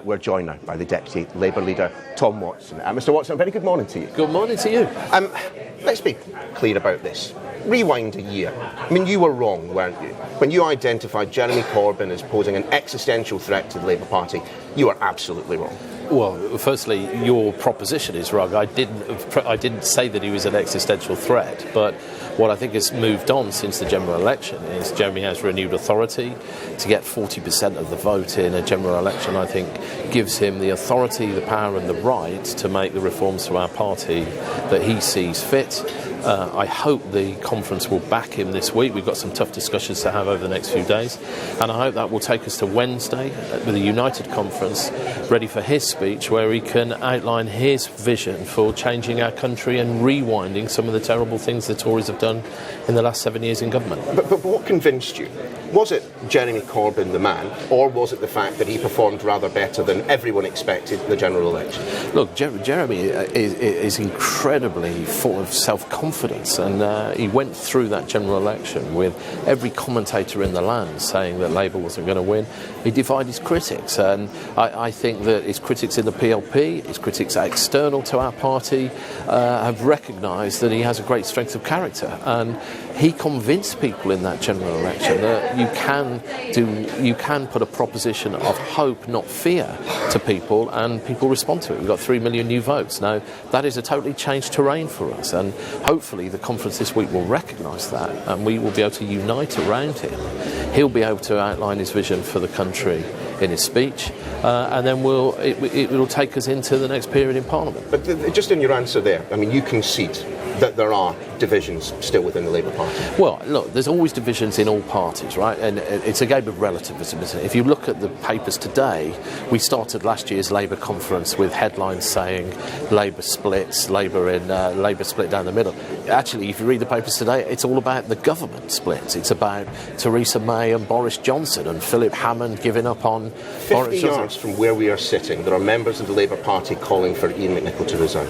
We're joined now by the Deputy Labour leader, Tom Watson. Mr Watson, a very good morning to you. Good morning to you. Let's be clear about this. Rewind a year. I mean, you were wrong, weren't you? When you identified Jeremy Corbyn as posing an existential threat to the Labour Party, you were absolutely wrong. Well, firstly, your proposition is wrong. I didn't say that he was an existential threat, but what I think has moved on since the general election is Jeremy has renewed authority. To get 40% of the vote in a general election, I think, gives him the authority, the power and the right to make the reforms to our party that he sees fit. I hope the conference will back him this week. We've got some tough discussions to have over the next few days, and I hope that will take us to Wednesday with a united conference ready for his speech, where he can outline his vision for changing our country and rewinding some of the terrible things the Tories have done in the last 7 years in government. But what convinced you? Was it Jeremy Corbyn the man, or was it the fact that he performed rather better than everyone expected in the general election? Look, Jeremy is incredibly full of self-confidence, and he went through that general election with every commentator in the land saying that Labour wasn't going to win. He defied his critics, and I think that his critics in the PLP, his critics external to our party, have recognised that he has a great strength of character, and he convinced people in that general election that you can put a proposition of hope, not fear, to people, and people respond to it. We've got 3 million new votes. Now, that is a totally changed terrain for us, and hopefully the conference this week will recognise that, and we will be able to unite around him. He'll be able to outline his vision for the country in his speech, and then it will take us into the next period in Parliament. But just in your answer there, I mean, you concede that there are divisions still within the Labour Party. Well, look, there's always divisions in all parties, right? And it's a game of relativism, isn't it? If you look at the papers today, we started last year's Labour conference with headlines saying Labour splits, Labour split down the middle. Actually, if you read the papers today, it's all about the government splits. It's about Theresa May and Boris Johnson and Philip Hammond giving up on 50 yards from where we are sitting, there are members of the Labour Party calling for Ian McNicol to resign.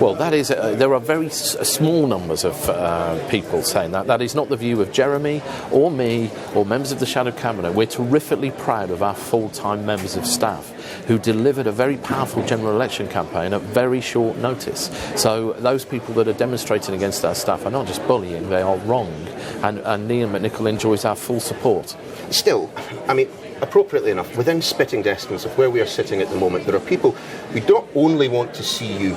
Well, that is there are very small numbers of people saying that. That is not the view of Jeremy or me or members of the Shadow Cabinet. We're terrifically proud of our full-time members of staff who delivered a very powerful general election campaign at very short notice. So those people that are demonstrating against our staff are not just bullying, they are wrong. And Ian McNicol enjoys our full support. Still, I mean, appropriately enough, within spitting distance of where we are sitting at the moment, there are people who don't only want to see you,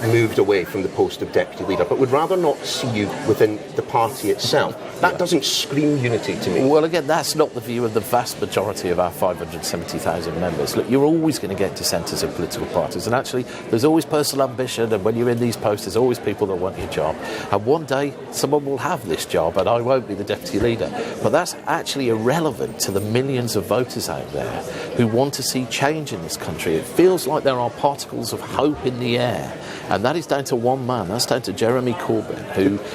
moved away from the post of deputy leader, but would rather not see you within the party itself. That doesn't scream unity to me. Well, again, that's not the view of the vast majority of our 570,000 members. Look, you're always going to get dissenters in political parties, and actually, there's always personal ambition, and when you're in these posts, there's always people that want your job. And one day, someone will have this job, and I won't be the deputy leader. But that's actually irrelevant to the millions of voters out there who want to see change in this country. It feels like there are particles of hope in the air, and that is down to one man. That's down to Jeremy Corbyn,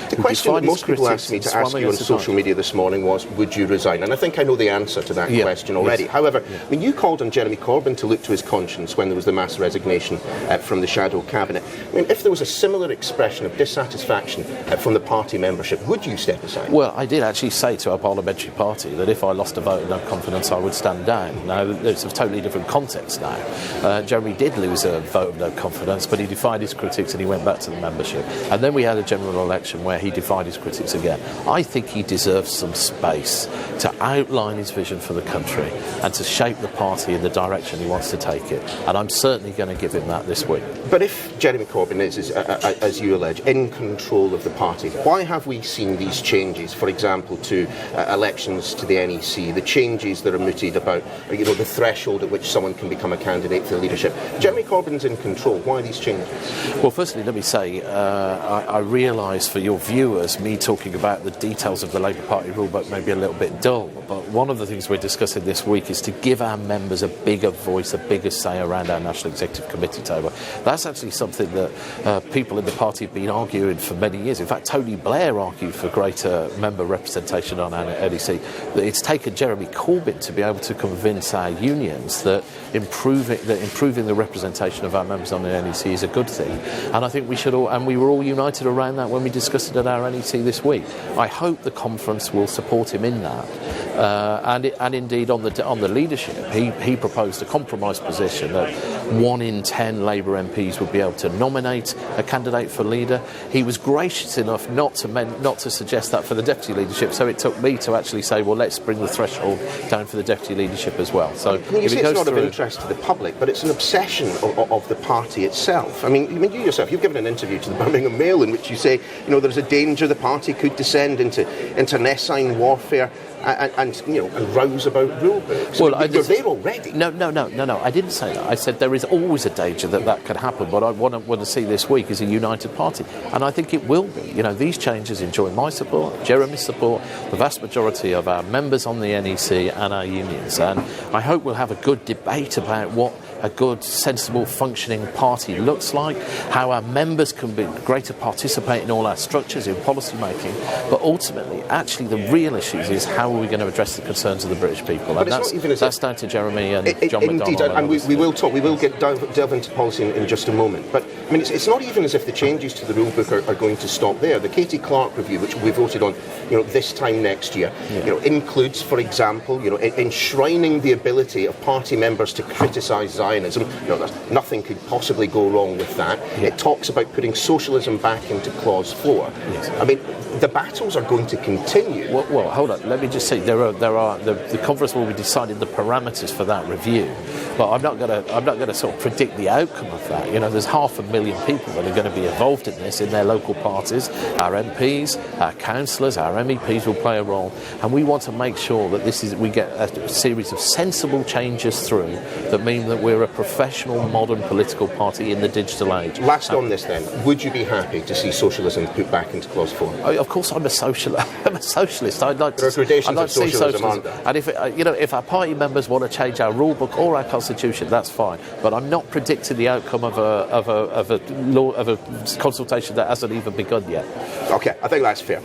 the question that most people asked me to ask you on social media this morning was, would you resign? And I think I know the answer to that question already. Yes. However, when you called on Jeremy Corbyn to look to his conscience when there was the mass resignation from the Shadow Cabinet, I mean, if there was a similar expression of dissatisfaction from the party membership, would you step aside? Well, I did actually say to our parliamentary party that if I lost a vote of no confidence, I would stand down. Now, it's a totally different context now. Jeremy did lose a vote of no confidence, but he defied his critics and he went back to the membership. And then we had a general election where he defied his critics again. I think he deserves some space to outline his vision for the country and to shape the party in the direction he wants to take it. And I'm certainly going to give him that this week. But if Jeremy Corbyn is, as you allege, in control of the party, why have we seen these changes, for example, to elections to the NEC, the changes that are mooted about the threshold at which someone can become a candidate for leadership? Jeremy Corbyn's in control. Why these changes? Well, firstly, let me say, I realise for your viewers, me talking about the details of the Labour Party rulebook may be a little bit dull, but one of the things we're discussing this week is to give our members a bigger voice, a bigger say around our National Executive Committee table. That's actually something that people in the party have been arguing for many years. In fact, Tony Blair argued for greater member representation on our NEC. It's taken Jeremy Corbyn to be able to convince our unions that improving the representation of our members on the NEC is a good thing. And I think we should all, and we were all united around that when we discussed it at our NEC this week. I hope the conference will support him in that. and indeed on the leadership, he proposed a compromise position that 1 in 10 Labour MPs would be able to nominate a candidate for leader. He was gracious enough not to suggest that for the deputy leadership, so it took me to actually say, well, let's bring the threshold down for the deputy leadership as well. So you say it's not of interest to the public, but it's an obsession of the party itself. I mean, you yourself, you've given an interview to the Birmingham Mail in which you say, there's a danger the party could descend into internecine warfare and rouse about rule books. Well, you're there already. No. I didn't say that. I said there is always a danger that could happen. What I want to see this week is a united party, and I think it will be. These changes enjoy my support, Jeremy's support, the vast majority of our members on the NEC and our unions, and I hope we'll have a good debate about what a good, sensible, functioning party looks like, how our members can be greater participate in all our structures, in policy making, but ultimately, actually, the real issues is how are we going to address the concerns of the British people, but and that's down to Jeremy and John Indeed, McDonnell. And we will talk. We will delve into policy in just a moment. But I mean, it's not even as if the changes to the rule book are going to stop there. The Katie Clark review, which we voted on, this time next year, includes, for example, enshrining the ability of party members to criticise Zionism. Nothing could possibly go wrong with that. Yeah. It talks about putting socialism back into Clause 4. Yes. I mean, the battles are going to continue. Well, hold on. Let me just say the conference will be deciding the parameters for that review. But I'm not going to sort of predict the outcome of that. There's 500,000 people that are going to be involved in this in their local parties. Our MPs, our councillors, our MEPs will play a role, and we want to make sure that we get a series of sensible changes through that mean that we're a professional, modern political party in the digital age. Last on this, then, would you be happy to see socialism put back into Clause 4? Of course, I'm a socialist. I'd like to see socialism. And if our party members want to change our rule book or our constitution, that's fine. But I'm not predicting the outcome of a consultation that hasn't even begun yet. Okay, I think that's fair.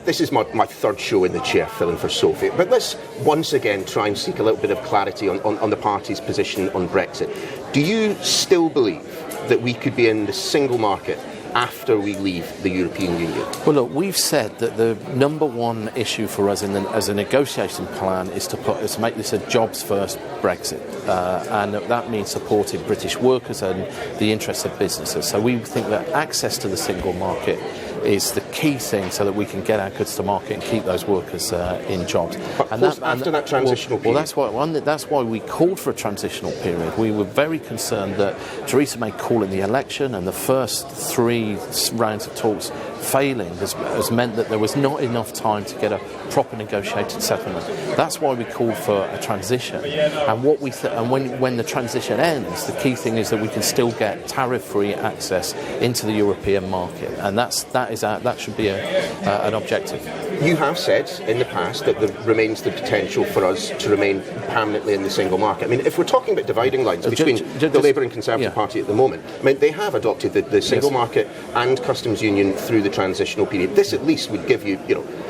This is my third show in the chair, filling for Sophie. But let's once again try and seek a little bit of clarity on the party's position on Brexit. Do you still believe that we could be in the single market after we leave the European Union? Well, look, we've said that the number one issue for us as a negotiation plan is to make this a jobs-first Brexit, and that means supporting British workers and the interests of businesses. So we think that access to the single market is the key thing so that we can get our goods to market and keep those workers in jobs. But after that transitional period? Well, that's why we called for a transitional period. We were very concerned that Theresa May calling the election and the first 3 rounds of talks failing has meant that there was not enough time to get a proper negotiated settlement. That's why we called for a transition. And when the transition ends, the key thing is that we can still get tariff-free access into the European market, and that should be an objective. You have said in the past that there remains the potential for us to remain permanently in the single market. I mean, if we're talking about dividing lines between the Labour and Conservative Party at the moment, I mean, they have adopted the single market and customs union through the transitional period. This at least would give you,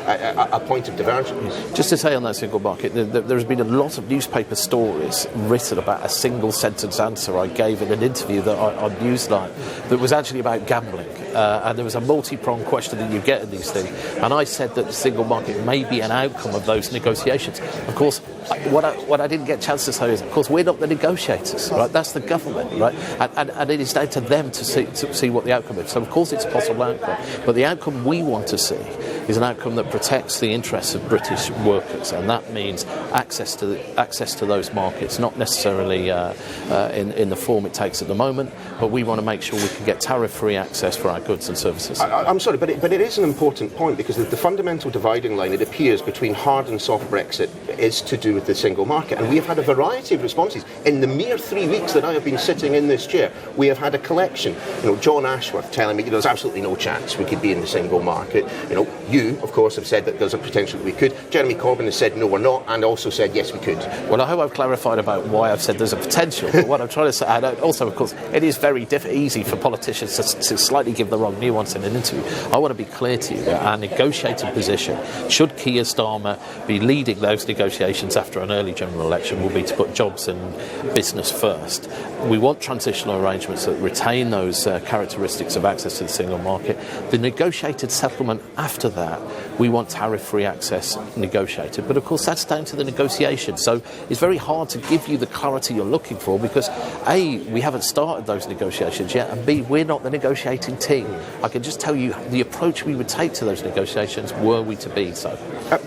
a point of divergence. Just to say on that single market, there's been a lot of newspaper stories written about a single sentence answer I gave in an interview on Newsline that was actually about gambling, and there was a multi-pronged question that you get in these things, and I said that the single market may be an outcome of those negotiations. Of course, what I didn't get a chance to say is, of course, we're not the negotiators, right? That's the government, right? And it is down to them to see what the outcome is. So, of course, it's a possible outcome. But the outcome we want to see is an outcome that protects the interests of British workers, and that means access to those markets, not necessarily in the form it takes at the moment, but we want to make sure we can get tariff-free access for our goods and services. I'm sorry, but it is an important point, because the fundamental dividing line, it appears, between hard and soft Brexit is to do with the single market, and we have had a variety of responses. In the mere 3 weeks that I have been sitting in this chair, we have had a collection. John Ashworth telling me there's absolutely no chance we could be in the single market. You, of course, have said that there's a potential that we could. Jeremy Corbyn has said no, we're not, and also said yes, we could. Well, I hope I've clarified about why I've said there's a potential. But what I'm trying to say, and also, of course, it is very easy for politicians to slightly give the wrong nuance in an interview. I want to be clear to you that our negotiated position, should Keir Starmer be leading those negotiations after an early general election, will be to put jobs and business first. We want transitional arrangements that retain those characteristics of access to the single market. The negotiated settlement after that we want tariff-free access negotiated. But of course that's down to the negotiation. So it's very hard to give you the clarity you're looking for because A, we haven't started those negotiations yet, and B, we're not the negotiating team. I can just tell you the approach we would take to those negotiations were we to be so.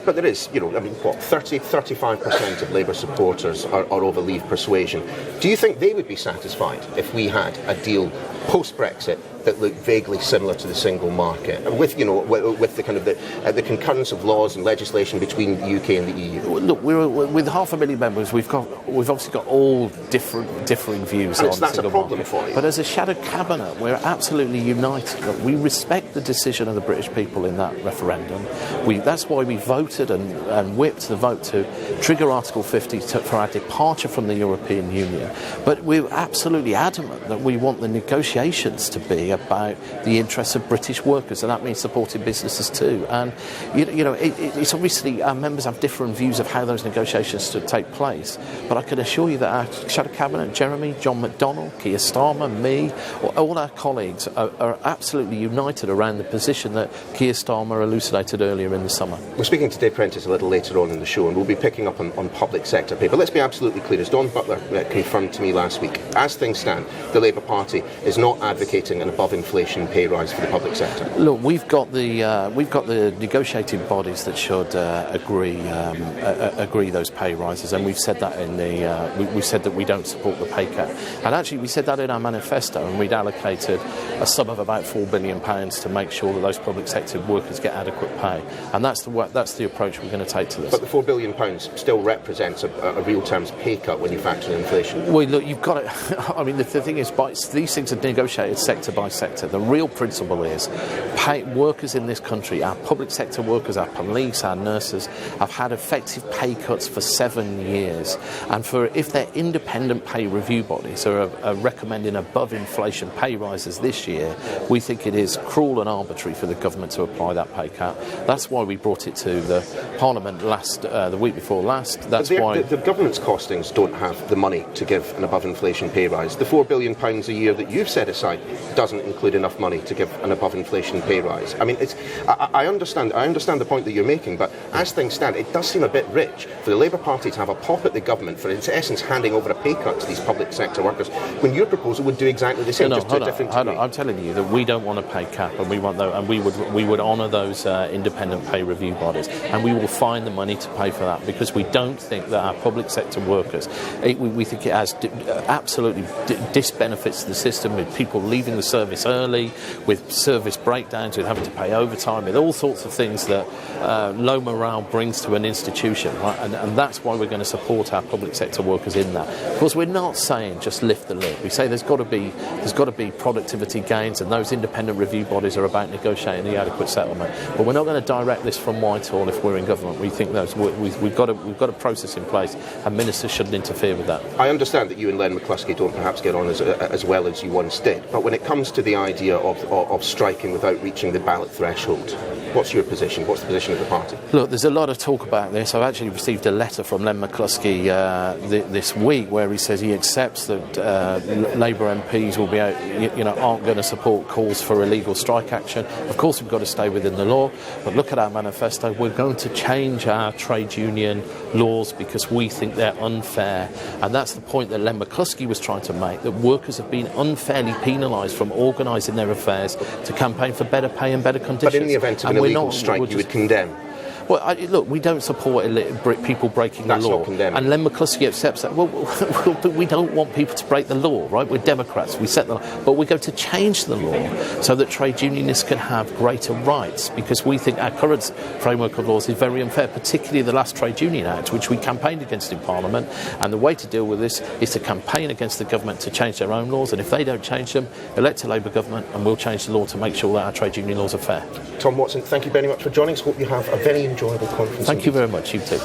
But there is, 35% of Labour supporters are of a Leave persuasion. Do you think they would be satisfied if we had a deal post-Brexit that looked vaguely similar to the single market, with the kind of the concurrence of laws and legislation between the UK and the EU? Look, with 500,000 members, we've obviously got all differing views on that's single a problem market. for you. But as a shadow cabinet, we're absolutely united. Look, we respect the decision of the British people in that referendum. That's why we voted and whipped the vote to trigger Article 50 for our departure from the European Union. But we're absolutely adamant that we want the negotiations to be about the interests of British workers, and that means supporting businesses too. And it's obviously our members have different views of how those negotiations should take place. But I can assure you that our shadow cabinet, Jeremy, John McDonnell, Keir Starmer, me, all our colleagues are absolutely united around the position that Keir Starmer elucidated earlier in the summer. We're speaking to Dave Prentice a little later on in the show, and we'll be picking up on public sector pay. But let's be absolutely clear, as Don Butler confirmed to me last week, as things stand, the Labour Party is not advocating an above-inflation pay rise for the public sector. Look, we've got the negotiating bodies that should agree those pay rises, and we've said that we said that we don't support the pay cap, and actually we said that in our manifesto, and we'd allocated a sum of about £4 billion to make sure that those public sector workers get adequate pay, and that's the approach we're going to take to this. But the £4 billion still represents a real terms pay cut when you factor in inflation. Well, look, you've got it. I mean, the thing is, these things are negotiated sector by sector. The real principle is workers in this country, our public sector workers, our police, our nurses, have had effective pay cuts for 7 years. And if their independent pay review bodies are recommending above inflation pay rises this year, we think it is cruel and arbitrary for the government to apply that pay cap. That's why we brought it to the Parliament the week before last. That's why the government's costings don't have the money to give an above inflation pay rise. The £4 billion a year that you've set aside doesn't include enough money to give an above inflation pay rise. I mean, I understand the point that you're making, but as things stand, it does seem a bit rich for the Labour Party to have a pop at the government for, in essence, handing over a pay cut to these public sector workers, when your proposal would do exactly the same, just to a different degree. I'm telling you that we don't want a pay cap, and we want and we would honour those independent pay review bodies, and we will find the money to pay for that, because we don't think that our public sector workers, we think it has absolutely disbenefits the system, with people leaving the service early, with service breakdowns, with having to pay overtime, with all sorts of things that low morale brings to an institution, right? And that's why we're going to support our public sector workers in that. Of course, we're not saying just lift the lid. We say there's got to be productivity gains, and those independent review bodies are about negotiating the adequate settlement. But we're not going to direct this from Whitehall if we're in government. We think we've got a process in place, and ministers shouldn't interfere with that. I understand that you and Len McCluskey don't perhaps get on as well as you once did, but when it comes to the idea of striking without reaching the ballot threshold, what's your position? What's the position of the party? Look, there's a lot of talk about this. I've actually received a letter from Len McCluskey this week where he says he accepts that Labour MPs will be aren't going to support calls for illegal strike action. Of course, we've got to stay within the law, but look at our manifesto. We're going to change our trade union laws because we think they're unfair, and that's the point that Len McCluskey was trying to make, that workers have been unfairly penalised from organising their affairs to campaign for better pay and better conditions. But in the event of an illegal strike, you would condemn? Well, look, we don't support people breaking the law. That's not condemning. And Len McCluskey accepts that. Well, but we don't want people to break the law, right? We're Democrats. We set the law. But we're going to change the law so that trade unionists can have greater rights, because we think our current framework of laws is very unfair, particularly the last Trade Union Act, which we campaigned against in Parliament. And the way to deal with this is to campaign against the government to change their own laws. And if they don't change them, elect a Labour government and we'll change the law to make sure that our trade union laws are fair. Tom Watson, thank you very much for joining us. Hope you have a very enjoyable conference. Thank you very much. You too.